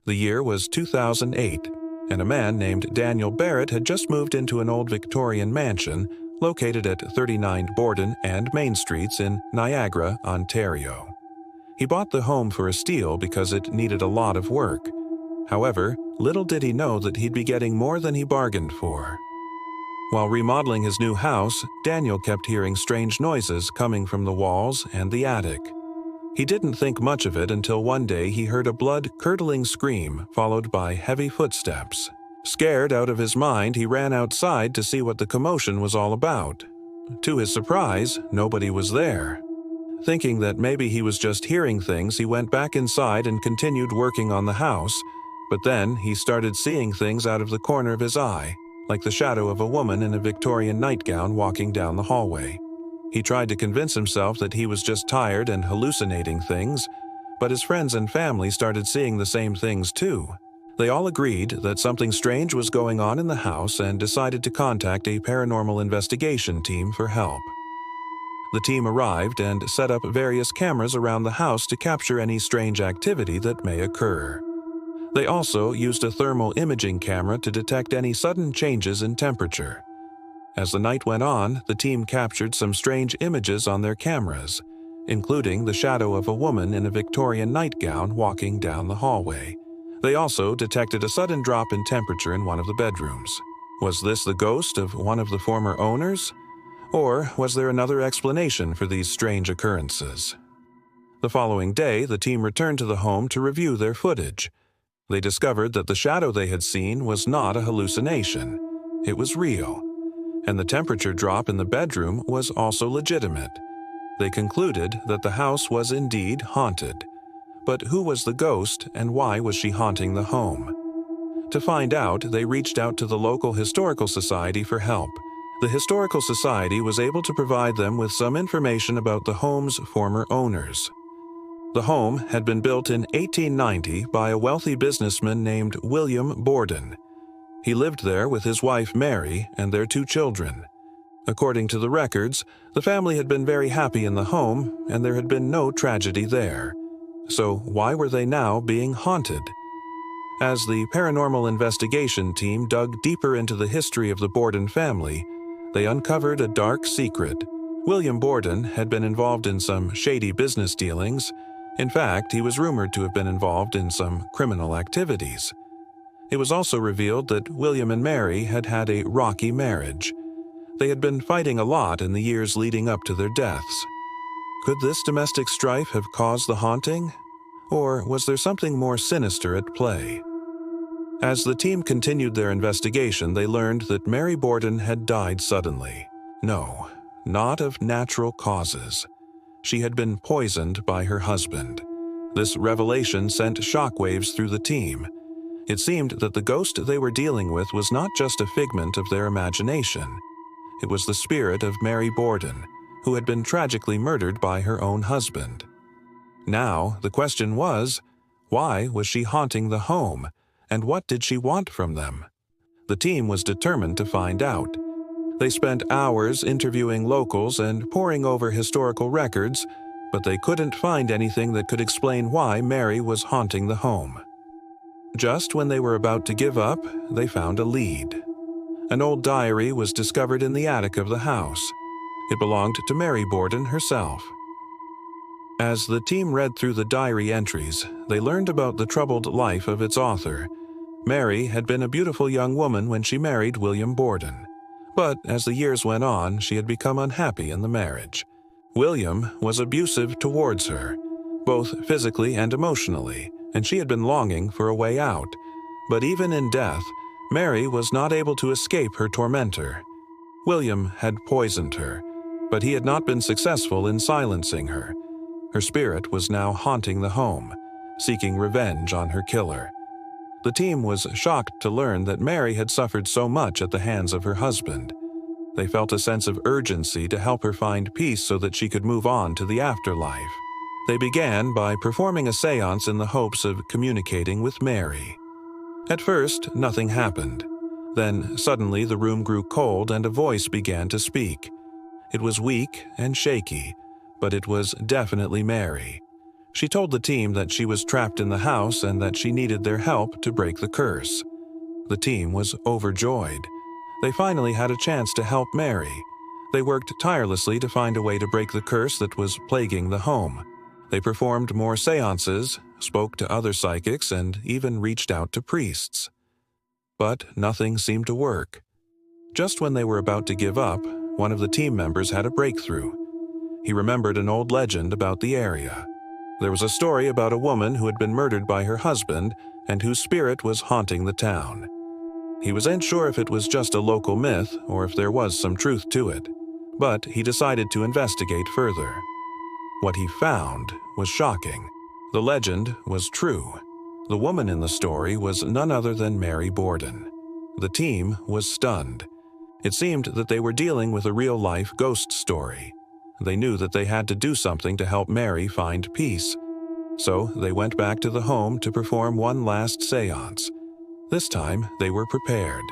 The year was 2008, and a man named Daniel Barrett had just moved into an old Victorian mansion located at 39 Borden and Main Streets in Niagara, Ontario. He bought the home for a steal because it needed a lot of work. However, little did he know that he'd be getting more than he bargained for. While remodeling his new house, Daniel kept hearing strange noises coming from the walls and the attic. He didn't think much of it until one day he heard a blood-curdling scream followed by heavy footsteps. Scared out of his mind, he ran outside to see what the commotion was all about. To his surprise, nobody was there. Thinking that maybe he was just hearing things, he went back inside and continued working on the house, but then he started seeing things out of the corner of his eye, like the shadow of a woman in a Victorian nightgown walking down the hallway. He tried to convince himself that he was just tired and hallucinating things, but his friends and family started seeing the same things too. They all agreed that something strange was going on in the house and decided to contact a paranormal investigation team for help. The team arrived and set up various cameras around the house to capture any strange activity that may occur. They also used a thermal imaging camera to detect any sudden changes in temperature. As the night went on, the team captured some strange images on their cameras, including the shadow of a woman in a Victorian nightgown walking down the hallway. They also detected a sudden drop in temperature in one of the bedrooms. Was this the ghost of one of the former owners? Or was there another explanation for these strange occurrences? The following day, the team returned to the home to review their footage. They discovered that the shadow they had seen was not a hallucination. It was real. And the temperature drop in the bedroom was also legitimate. They concluded that the house was indeed haunted. But who was the ghost and why was she haunting the home? To find out, they reached out to the local historical society for help. The historical society was able to provide them with some information about the home's former owners. The home had been built in 1890 by a wealthy businessman named William Borden. He lived there with his wife Mary and their 2 children. According to the records, the family had been very happy in the home and there had been no tragedy there. So why were they now being haunted? As the paranormal investigation team dug deeper into the history of the Borden family, they uncovered a dark secret. William Borden had been involved in some shady business dealings. In fact, he was rumored to have been involved in some criminal activities. It was also revealed that William and Mary had had a rocky marriage. They had been fighting a lot in the years leading up to their deaths. Could this domestic strife have caused the haunting? Or was there something more sinister at play? As the team continued their investigation, they learned that Mary Borden had died suddenly. No, not of natural causes. She had been poisoned by her husband. This revelation sent shockwaves through the team. It seemed that the ghost they were dealing with was not just a figment of their imagination. It was the spirit of Mary Borden, who had been tragically murdered by her own husband. Now, the question was, why was she haunting the home, and what did she want from them? The team was determined to find out. They spent hours interviewing locals and poring over historical records, but they couldn't find anything that could explain why Mary was haunting the home. Just when they were about to give up, they found a lead. An old diary was discovered in the attic of the house. It belonged to Mary Borden herself. As the team read through the diary entries, they learned about the troubled life of its author. Mary had been a beautiful young woman when she married William Borden. But as the years went on, she had become unhappy in the marriage. William was abusive towards her, both physically and emotionally, and she had been longing for a way out. But even in death, Mary was not able to escape her tormentor. William had poisoned her, but he had not been successful in silencing her. Her spirit was now haunting the home, seeking revenge on her killer. The team was shocked to learn that Mary had suffered so much at the hands of her husband. They felt a sense of urgency to help her find peace so that she could move on to the afterlife. They began by performing a seance in the hopes of communicating with Mary. At first, nothing happened. Then, suddenly, the room grew cold and a voice began to speak. It was weak and shaky, but it was definitely Mary. She told the team that she was trapped in the house and that she needed their help to break the curse. The team was overjoyed. They finally had a chance to help Mary. They worked tirelessly to find a way to break the curse that was plaguing the home. They performed more seances, spoke to other psychics, and even reached out to priests. But nothing seemed to work. Just when they were about to give up, one of the team members had a breakthrough. He remembered an old legend about the area. There was a story about a woman who had been murdered by her husband and whose spirit was haunting the town. He was unsure if it was just a local myth or if there was some truth to it, but he decided to investigate further. What he found was shocking. The legend was true. The woman in the story was none other than Mary Borden. The team was stunned. It seemed that they were dealing with a real-life ghost story. They knew that they had to do something to help Mary find peace. So they went back to the home to perform one last seance. This time, they were prepared.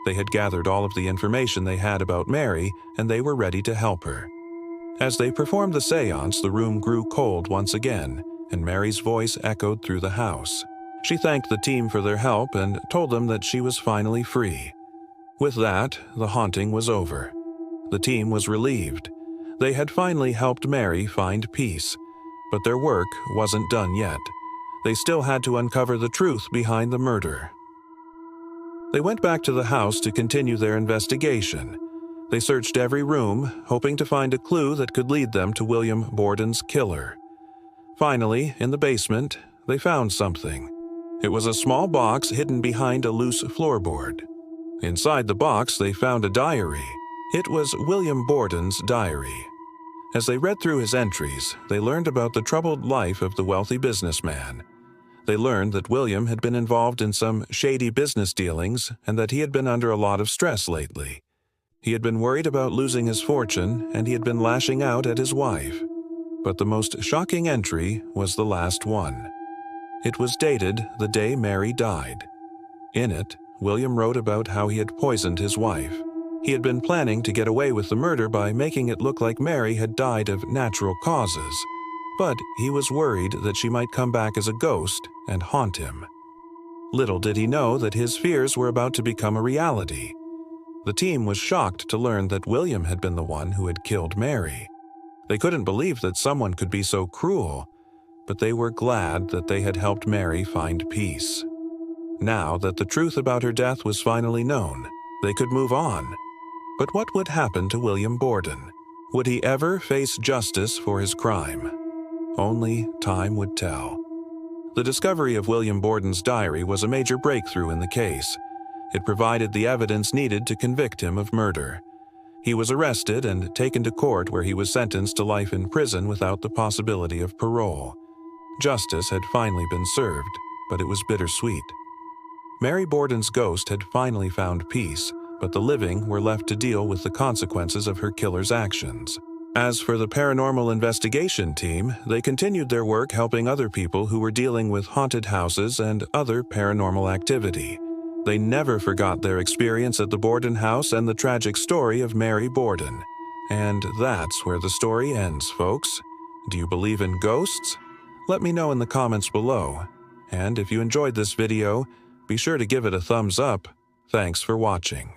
They had gathered all of the information they had about Mary, and they were ready to help her. As they performed the seance, the room grew cold once again, and Mary's voice echoed through the house. She thanked the team for their help and told them that she was finally free. With that, the haunting was over. The team was relieved. They had finally helped Mary find peace, but their work wasn't done yet. They still had to uncover the truth behind the murder. They went back to the house to continue their investigation. They searched every room, hoping to find a clue that could lead them to William Borden's killer. Finally, in the basement, they found something. It was a small box hidden behind a loose floorboard. Inside the box, they found a diary. It was William Borden's diary. As they read through his entries, they learned about the troubled life of the wealthy businessman. They learned that William had been involved in some shady business dealings and that he had been under a lot of stress lately. He had been worried about losing his fortune, and he had been lashing out at his wife. But the most shocking entry was the last one. It was dated the day Mary died. In it, William wrote about how he had poisoned his wife. He had been planning to get away with the murder by making it look like Mary had died of natural causes, but he was worried that she might come back as a ghost and haunt him. Little did he know that his fears were about to become a reality. The team was shocked to learn that William had been the one who had killed Mary. They couldn't believe that someone could be so cruel, but they were glad that they had helped Mary find peace. Now that the truth about her death was finally known, they could move on. But what would happen to William Borden? Would he ever face justice for his crime? Only time would tell. The discovery of William Borden's diary was a major breakthrough in the case. It provided the evidence needed to convict him of murder. He was arrested and taken to court, where he was sentenced to life in prison without the possibility of parole. Justice had finally been served, but it was bittersweet. Mary Borden's ghost had finally found peace, but the living were left to deal with the consequences of her killer's actions. As for the paranormal investigation team, they continued their work helping other people who were dealing with haunted houses and other paranormal activity. They never forgot their experience at the Borden house and the tragic story of Mary Borden. And that's where the story ends, folks. Do you believe in ghosts? Let me know in the comments below. And if you enjoyed this video, be sure to give it a thumbs up. Thanks for watching.